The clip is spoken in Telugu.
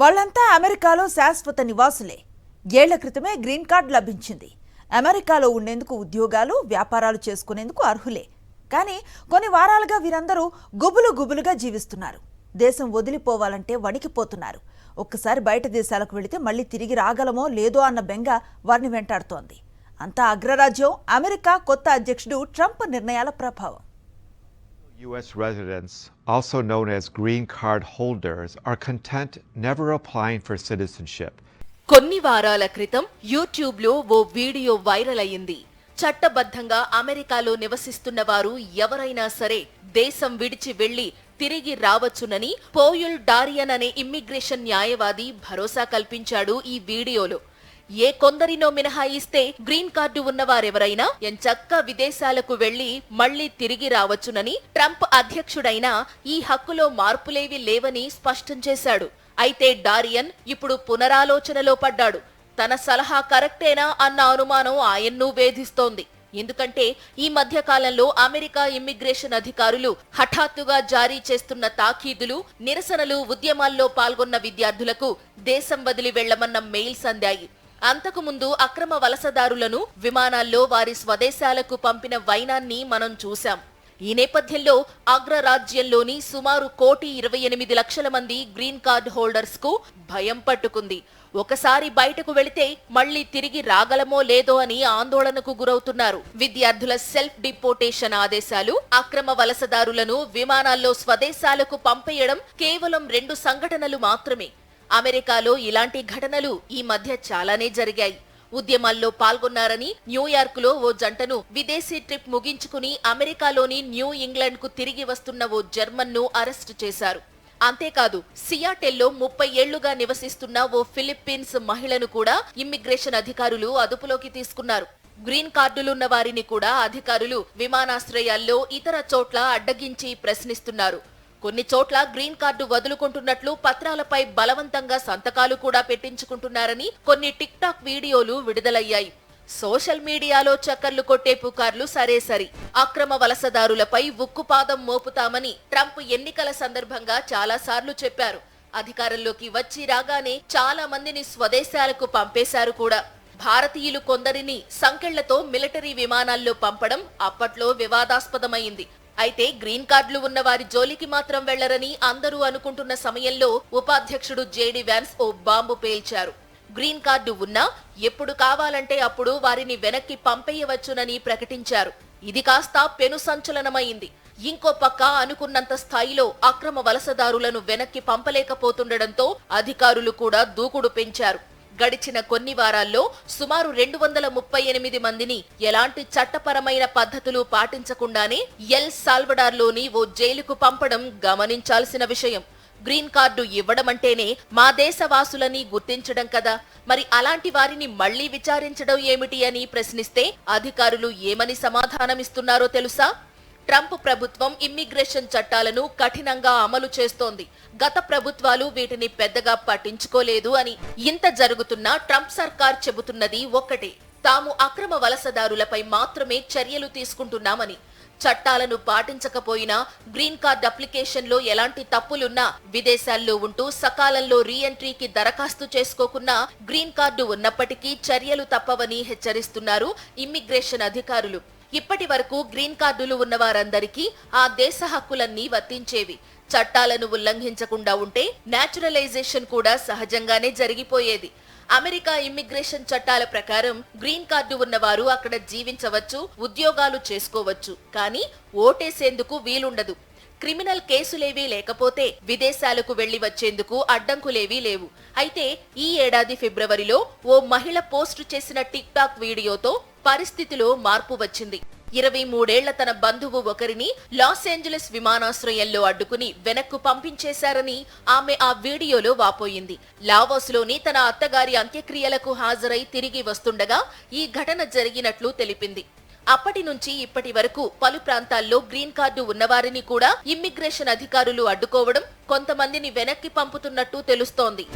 వాళ్ళంతా అమెరికాలో శాశ్వత నివాసులే. ఏళ్ల క్రితమే గ్రీన్ కార్డ్ లభించింది. అమెరికాలో ఉండేందుకు ఉద్యోగాలు, వ్యాపారాలు చేసుకునేందుకు అర్హులే. కానీ కొన్ని వారాలుగా వీరందరూ గుబులుగా జీవిస్తున్నారు. దేశం వదిలిపోవాలంటే వణికిపోతున్నారు. ఒక్కసారి బయట దేశాలకు వెళితే మళ్ళీ తిరిగి రాగలమో లేదో అన్న బెంగ వారిని వెంటాడుతోంది. అంతా అగ్రరాజ్యం అమెరికా కొత్త అధ్యక్షుడు ట్రంప్ నిర్ణయాల ప్రభావం. U.S. residents, also known as green card holders, are content never applying for citizenship. కొన్ని వారాల క్రితం యూట్యూబ్లో ఓ వీడియో వైరల్ అయింది. చట్టబద్ధంగా అమెరికాలో నివసిస్తున్న వారు ఎవరైనా సరే దేశం విడిచి వెళ్లి తిరిగి రావచ్చునని పోయుల్ డారియన్ అనే ఇమ్మిగ్రేషన్ న్యాయవాది భరోసా కల్పించాడు. ఈ వీడియోలో ఏ కొందరినో మినహాయిస్తే గ్రీన్ కార్డు ఉన్నవారెవరైనా ఎంచక్కా విదేశాలకు వెళ్లి మళ్లీ తిరిగి రావచ్చునని ట్రంప్ అధ్యక్షుడైన ఈ హక్కులో మార్పులేవి లేవని స్పష్టం చేశాడు. అయితే డారియన్ ఇప్పుడు పునరాలోచనలో పడ్డాడు. తన సలహా కరెక్టేనా అన్న అనుమానం ఆయన్ను వేధిస్తోంది. ఎందుకంటే ఈ మధ్య కాలంలో అమెరికా ఇమ్మిగ్రేషన్ అధికారులు హఠాత్తుగా జారీ చేస్తున్న తాకీదులు, నిరసనలు, ఉద్యమాల్లో పాల్గొన్న విద్యార్థులకు దేశం వదిలి వెళ్లమన్న మెయిల్స్ అందాయి. అంతకుముందు అక్రమ వలసదారులను విమానాల్లో వారి స్వదేశాలకు పంపిన వైనాన్ని మనం చూశాం. ఈ నేపథ్యంలో అగ్రరాజ్యంలోని సుమారు 1,28,00,000 మంది గ్రీన్ కార్డ్ హోల్డర్స్ కు భయం పట్టుకుంది. ఒకసారి బయటకు వెళితే మళ్లీ తిరిగి రాగలమో లేదో అని ఆందోళనకు గురవుతున్నారు. విద్యార్థుల సెల్ఫ్ డిపోర్టేషన్ ఆదేశాలు, అక్రమ వలసదారులను విమానాల్లో స్వదేశాలకు పంపేయడం కేవలం 2 సంఘటనలు మాత్రమే. అమెరికాలో ఇలాంటి ఘటనలు ఈ మధ్య చాలానే జరిగాయి. ఉద్యమాల్లో పాల్గొన్నారని న్యూయార్క్ లో ఓ జంటను విదేశీ ట్రిప్ ముగించుకుని అమెరికాలోని న్యూ ఇంగ్లాండ్ కు తిరిగి వస్తున్న ఓ జర్మన్ ను అరెస్టు చేశారు. అంతేకాదు సియాటెల్లో 30 ఏళ్లుగా నివసిస్తున్న ఓ ఫిలిప్పీన్స్ మహిళను కూడా ఇమ్మిగ్రేషన్ అధికారులు అదుపులోకి తీసుకున్నారు. గ్రీన్ కార్డులున్న వారిని కూడా అధికారులు విమానాశ్రయాల్లో, ఇతర చోట్ల అడ్డగించి ప్రశ్నిస్తున్నారు. కొన్ని చోట్ల గ్రీన్ కార్డు వదులుకుంటున్నట్లు పత్రాలపై బలవంతంగా సంతకాలు కూడా పెట్టించుకుంటున్నారని కొన్ని టిక్ టాక్ వీడియోలు విడుదలయ్యాయి. సోషల్ మీడియాలో చక్కర్లు కొట్టే పుకార్లు సరే. అక్రమ వలసదారులపై ఉక్కుపాదం మోపుతామని ట్రంప్ ఎన్నికల సందర్భంగా చాలాసార్లు చెప్పారు. అధికారంలోకి వచ్చి రాగానే చాలా మందిని స్వదేశాలకు పంపేశారు కూడా. భారతీయులు కొందరిని సంకెళ్లతో మిలిటరీ విమానాల్లో పంపడం అప్పట్లో వివాదాస్పదమైంది. అయితే గ్రీన్ కార్డులు ఉన్న వారి జోలికి మాత్రం వెళ్లరని అందరూ అనుకుంటున్న సమయంలో ఉపాధ్యక్షుడు జేడీ వ్యాన్స్ ఓ బాంబు పేల్చారు. గ్రీన్ కార్డు ఉన్నా ఎప్పుడు కావాలంటే అప్పుడు వారిని వెనక్కి పంపేయవచ్చునని ప్రకటించారు. ఇది కాస్త పెను సంచలనమైంది. ఇంకో పక్క అనుకున్నంత స్థాయిలో అక్రమ వలసదారులను వెనక్కి పంపలేకపోతుండటంతో అధికారులు కూడా దూకుడు పెంచారు. గడిచిన కొన్ని వారాల్లో సుమారు 238 మందిని ఎలాంటి చట్టపరమైన పద్ధతులు పాటించకుండానే ఎల్ సాల్వడార్లోని ఓ జైలుకు పంపడం గమనించాల్సిన విషయం. గ్రీన్ కార్డు ఇవ్వడమంటేనే మా దేశ వాసులని గుర్తించడం కదా, మరి అలాంటి వారిని మళ్లీ విచారించడం ఏమిటి అని ప్రశ్నిస్తే అధికారులు ఏమని సమాధానమిస్తున్నారో తెలుసా? ట్రంప్ ప్రభుత్వం ఇమ్మిగ్రేషన్ చట్టాలను కఠినంగా అమలు చేస్తోంది. గత ప్రభుత్వాలు వీటిని పెద్దగా పట్టించుకోలేదు అని. ఇంత జరుగుతున్నా ట్రంప్ సర్కార్ చెబుతున్నది ఒక్కటే, తాము అక్రమ వలసదారులపై మాత్రమే చర్యలు తీసుకుంటున్నామని. చట్టాలను పాటించకపోయినా, గ్రీన్ కార్డ్ అప్లికేషన్లో ఎలాంటి తప్పులున్నా, విదేశాల్లో ఉంటూ సకాలంలో రీఎంట్రీకి దరఖాస్తు చేసుకోకున్నా గ్రీన్ కార్డు ఉన్నప్పటికీ చర్యలు తప్పవని హెచ్చరిస్తున్నారు ఇమ్మిగ్రేషన్ అధికారులు. ఇప్పటి వరకు గ్రీన్ కార్డులు ఉన్న వారందరికీ ఆ దేశ హక్కులన్నీ వర్తించేవి. చట్టాలను ఉల్లంఘించకుండా ఉంటే నేచురలైజేషన్ కూడా సహజంగానే జరిగిపోయేది. అమెరికా ఇమ్మిగ్రేషన్ చట్టాల ప్రకారం గ్రీన్ కార్డు ఉన్నవారు అక్కడ జీవించవచ్చు, ఉద్యోగాలు చేసుకోవచ్చు, కానీ ఓటేసేందుకు వీలుండదు. క్రిమినల్ కేసులేవీ లేకపోతే విదేశాలకు వెళ్లి వచ్చేందుకు అడ్డంకులేవీ లేవు. అయితే ఈ ఏడాది ఫిబ్రవరిలో ఓ మహిళ పోస్టు చేసిన టిక్ టాక్ వీడియోతో పరిస్థితిలో మార్పు వచ్చింది. 23 ఏళ్ల తన బంధువు ఒకరిని లాస్ ఏంజలస్ విమానాశ్రయంలో అడ్డుకుని వెనక్కు పంపించేశారని ఆమె ఆ వీడియోలో వాపోయింది. లావోస్లోని తన అత్తగారి అంత్యక్రియలకు హాజరై తిరిగి వస్తుండగా ఈ ఘటన జరిగినట్లు తెలిపింది. అప్పటి నుంచి ఇప్పటి వరకు పలు ప్రాంతాల్లో గ్రీన్ కార్డు ఉన్నవారిని కూడా ఇమ్మిగ్రేషన్ అధికారులు అడ్డుకోవడం, కొంతమందిని వెనక్కి పంపుతున్నట్టు తెలుస్తోంది.